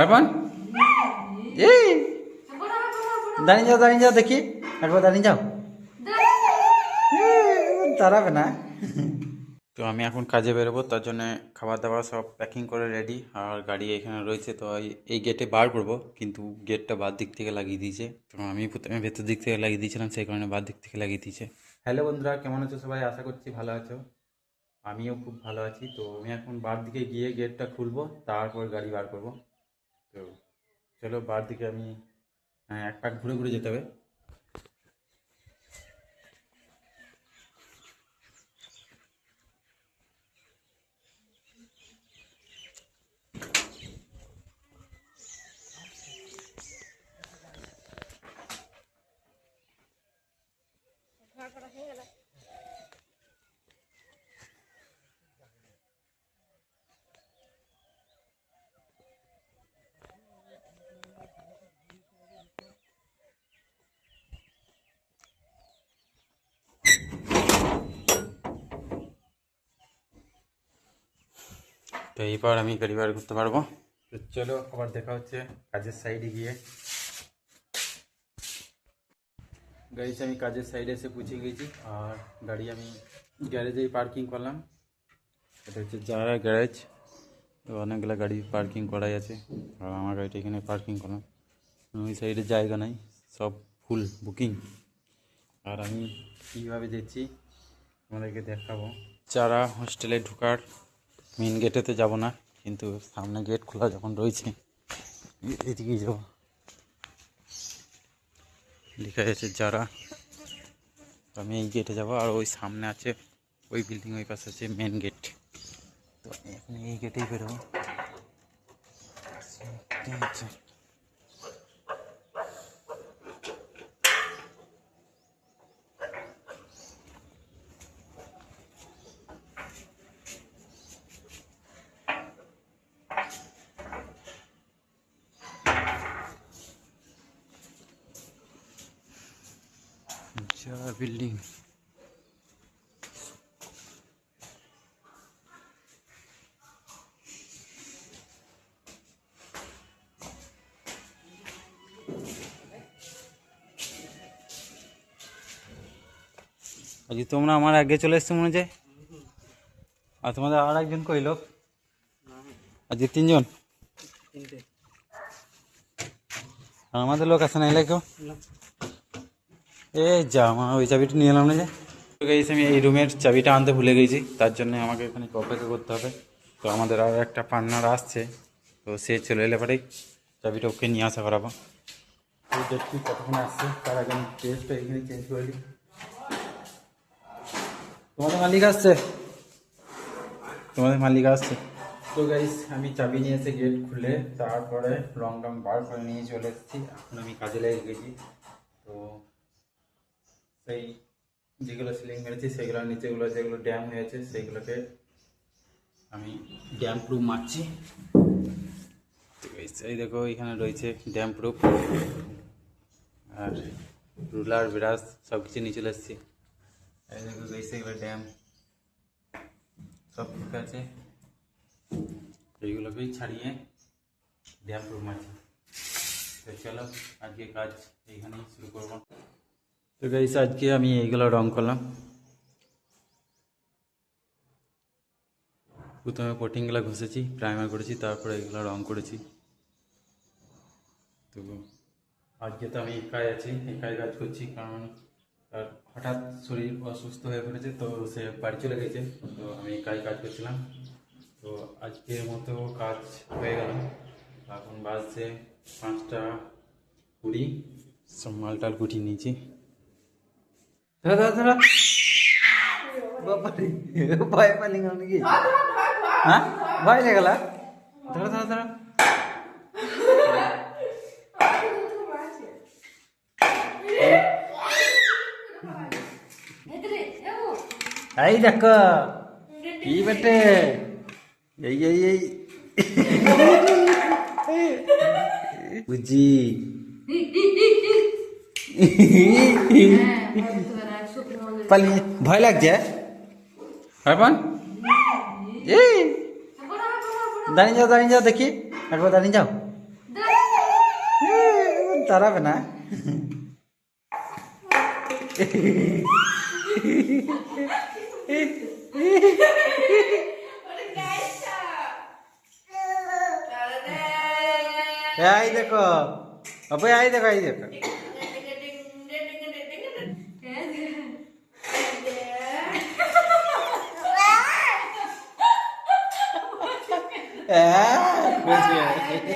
अर्पण दाঁড়িয়ে যাও দেখি একবার দাঁড়িয়ে যাও দাঁড়াবে না। তো আমি এখন কাজে বেরোবো, তার জন্য খাবার দাবার সব প্যাকিং করে রেডি, আর গাড়ি এখানে রয়েছে। তো এই গেটে বার করবো, কিন্তু গেটটা বাদ দিক থেকে লাগিয়ে দিয়েছে। তো আমি প্রথমে ভেতর দিক থেকে লাগিয়ে দিয়েছিলাম, সেই কারণে বাদ দিক থেকে লাগিয়ে দিয়েছে। হ্যালো বন্ধুরা, কেমন আছো সবাই? আশা করছি ভালো আছো, আমিও খুব ভালো আছি। তো আমি এখন বার দিকে গিয়ে গেটটা খুলবো, তারপর গাড়ি বার করবো। তো চলো বার দিকে আমি এক পাক ঘুরে ঘুরে যেতে হবে। তো এইবার আমি গাড়ি বার করতে পারবো। তো চলো আবার দেখা হচ্ছে কাজের সাইডে গিয়ে। গাড়ি আমি কাজের সাইডে এসে পৌঁছে গেছি, আর গাড়ি আমি গ্যারেজেই পার্কিং করলাম। এটা হচ্ছে যারা গ্যারেজ। তো অনেকগুলো গাড়ি পার্কিং করাই আছে, আর আমার গাড়িটা এখানে পার্কিং করলাম। ওই সাইডে জায়গা নাই, সব ফুল বুকিং। আর আমি কীভাবে যাচ্ছি তোমাদেরকে দেখাবো। যারা হোস্টেলে ঢোকার মেন গেটেতে যাব না, কিন্তু সামনে গেট খোলা যখন রয়েছে এদিকেই যাব। লেখা আছে যারা, আমি এই গেটে যাব। আর ওই সামনে আছে ওই বিল্ডিং, ওই পাশে আছে মেন গেট। তো আমি এখন এই গেটেই বেরোবো। বিল্ডিং আজকে তোমরা আমার আগে চলে এসছো মনে হচ্ছে। আর তোমাদের আর একজন কই লোক? আজকে তিনজন। আর আমাদের লোক আছে না এলে কেউ? এই যা, আমার ওই চাবিটা নিয়ে এলাম না যে। আমি এই রুমের চাবিটা আনতে ভুলে গেছি, তার জন্য আমাকে এখানে অপেক্ষা করতে হবে। তো আমাদের আর একটা পার্টনার আসছে, তো সে চলে এলে পরেই চাবিটা ওকে নিয়ে আসা করাবো। তো দেখছি কতক্ষণ আসছে, তার আগে আমি টেস্টটা এখানে চেঞ্জ করে দিই। তোমাদের মালিক আসছে, তোমাদের মালিক আসছে। তো গাইস আমি চাবি নিয়ে এসে গেট খুলে তারপরে রং বার করে নিয়ে চলে এসেছি। এখন আমি কাজে লেগে গেছি। তো সেই যেগুলো সিলিং মেরেছি সেগুলোর নিচেগুলো যেগুলো ড্যাম হয়েছে সেইগুলোকে আমি ড্যাম প্রুফ মারছি। তো এই দেখো এখানে রয়েছে ড্যাম প্রুফ, আর রুলার ব্রাশ সব কিছু নিয়ে চলে এসেছি। এই দেখো এগুলো ড্যাম সব ঠিক আছে, এইগুলোকেই ছাড়িয়ে ড্যাম প্রুফ মারছি। তো চলো আজকে কাজ এইখানেই শুরু করবো। তো গাইস আজকে আমি এইগুলো রং করলাম। প্রথমে কোটিংগুলো ঘষেছি, প্রাইমার করেছি, তারপরে এগুলো রং করেছি। তো আজকে তো আমি একাই আছি, একাই কাজ করছি, কারণ তার হঠাৎ শরীর অসুস্থ হয়ে পড়েছে, তো সে বাড়ি চলে গেছে। তো আমি একাই কাজ করছিলাম। তো আজকের মতো কাজ হয়ে গেল। এখন বাজছে 5টা 20, সব মালটাল গুটিয়ে নিয়েছি। ধরা বাবারে, ভয় পালি নাকি? হ্যাঁ ভয় লেগেলা? ধরো ধরো ধরো। এই দেখো কি বেটে, এই এই এই বুঝি পালি ভয় লাগছে। হরপন এই দাঁড়িয়ে যাও দেখি একবার দাঁড়িয়ে যাও দাঁড়াবে না এই দেখো অপু এই দেখো খুশি